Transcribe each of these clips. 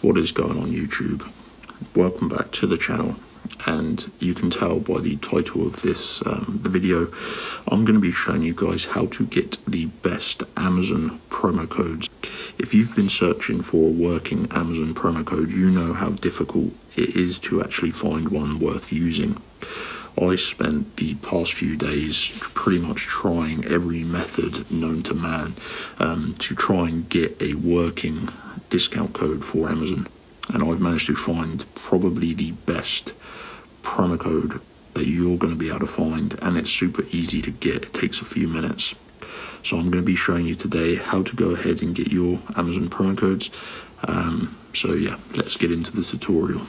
What is going on YouTube? Welcome back to the channel, and you can tell by the title of this the video, I'm going to be showing you guys how to get the best Amazon promo codes. If you've been searching for a working Amazon promo code, you know how difficult it is to actually find one worth using. I spent the past few days pretty much trying every method known to man to try and get a working discount code for Amazon, and I've managed to find probably the best promo code that you're going to be able to find, and it's super easy to get. It takes a few minutes. So I'm going to be showing you today how to go ahead and get your Amazon promo codes. So yeah, let's get into the tutorial.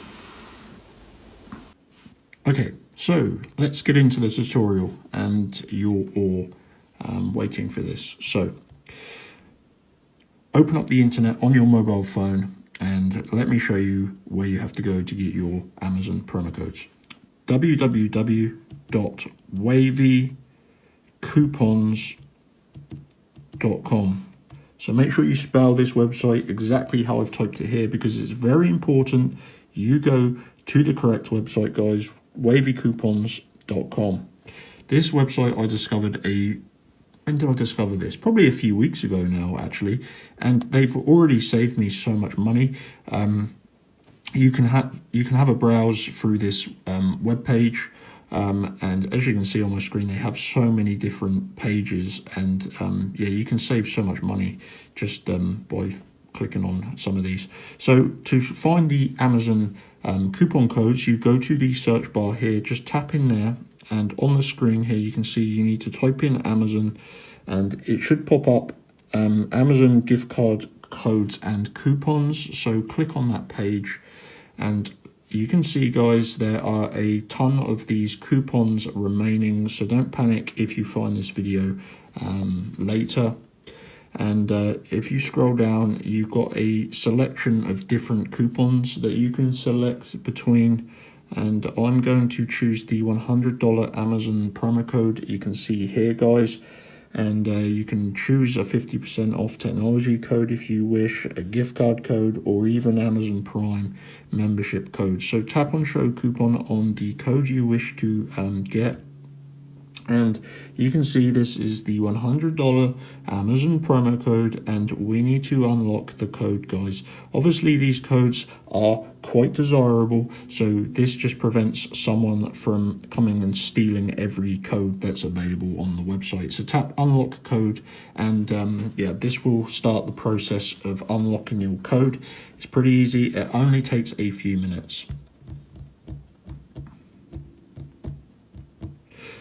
Okay, so let's get into the tutorial, and you're all waiting for this. So open up the internet on your mobile phone and let me show you where you have to go to get your Amazon promo codes. www.wavycoupons.com. So make sure you spell this website exactly how I've typed it here, because it's very important you go to the correct website, guys. wavycoupons.com. This website I discovered when did I discover this? Probably a few weeks ago now, actually, and they've already saved me so much money. You can have a browse through this web page, and as you can see on my screen, they have so many different pages, and yeah, you can save so much money just by clicking on some of these. So to find the Amazon coupon codes, you go to the search bar here, just tap in there, and on the screen here you can see you need to type in Amazon, and it should pop up Amazon gift card codes and coupons. So click on that page, and you can see, guys, there are a ton of these coupons remaining, so don't panic if you find this video later. And if you scroll down, you've got a selection of different coupons that you can select between, and I'm going to choose the $100 Amazon promo code you can see here, guys. And you can choose a 50% off technology code if you wish, a gift card code, or even Amazon Prime membership code. So tap on show coupon on the code you wish to get, and you can see this is the $100 Amazon promo code, and we need to unlock the code, guys. Obviously these codes are quite desirable, so this just prevents someone from coming and stealing every code that's available on the website. So tap unlock code, and yeah, this will start the process of unlocking your code. It's pretty easy. It only takes a few minutes.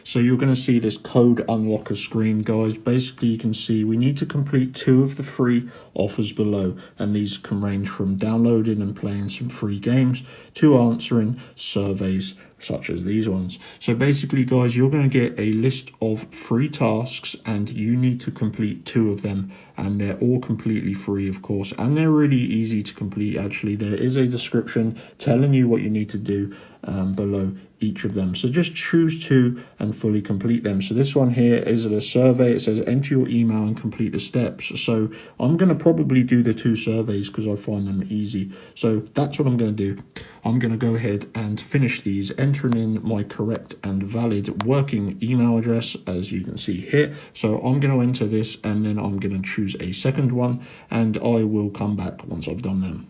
So you're going to see this code unlocker screen, guys. Basically, you can see we need to complete 2 of the free offers below, and these can range from downloading and playing some free games to answering surveys such as these ones. So basically, guys, you're going to get a list of free tasks, and you need to complete 2 of them, and they're all completely free, of course, and they're really easy to complete. Actually, there is a description telling you what you need to do below each of them. So just choose 2 and fully complete them. So this one here is a survey. It says enter your email and complete the steps. So I'm going to probably do the 2 surveys because I find them easy. So that's what I'm going to do. I'm going to go ahead and finish these, entering in my correct and valid working email address, as you can see here. So I'm going to enter this, and then I'm going to choose a second one, and I will come back once I've done them.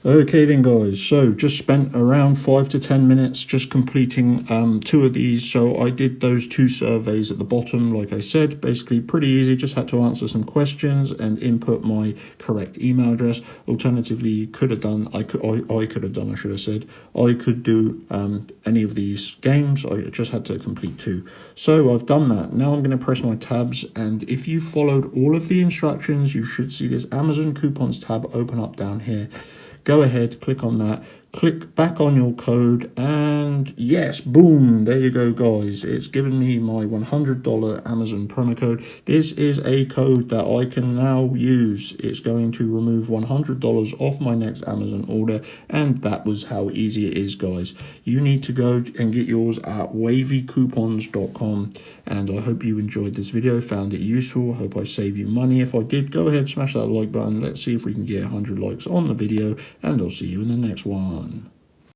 Okay then, guys, so just spent around 5 to 10 minutes just completing 2 of these. So I did those 2 surveys at the bottom, like I said, basically pretty easy. Just had to answer some questions and input my correct email address. Alternatively, you could have done, I could do any of these games. I just had to complete 2. So I've done that. Now I'm going to press my tabs, and if you followed all of the instructions, you should see this Amazon coupons tab open up down here. Go ahead, click on that, click back on your code, and yes, boom, there you go, guys. It's given me my $100 Amazon promo code. This is a code that I can now use. It's going to remove $100 off my next Amazon order, and that was how easy it is, guys. You need to go and get yours at wavycoupons.com, and I hope you enjoyed this video, found it useful. I hope I saved you money. If I did, go ahead, smash that like button. Let's see if we can get 100 likes on the video, and I'll see you in the next one.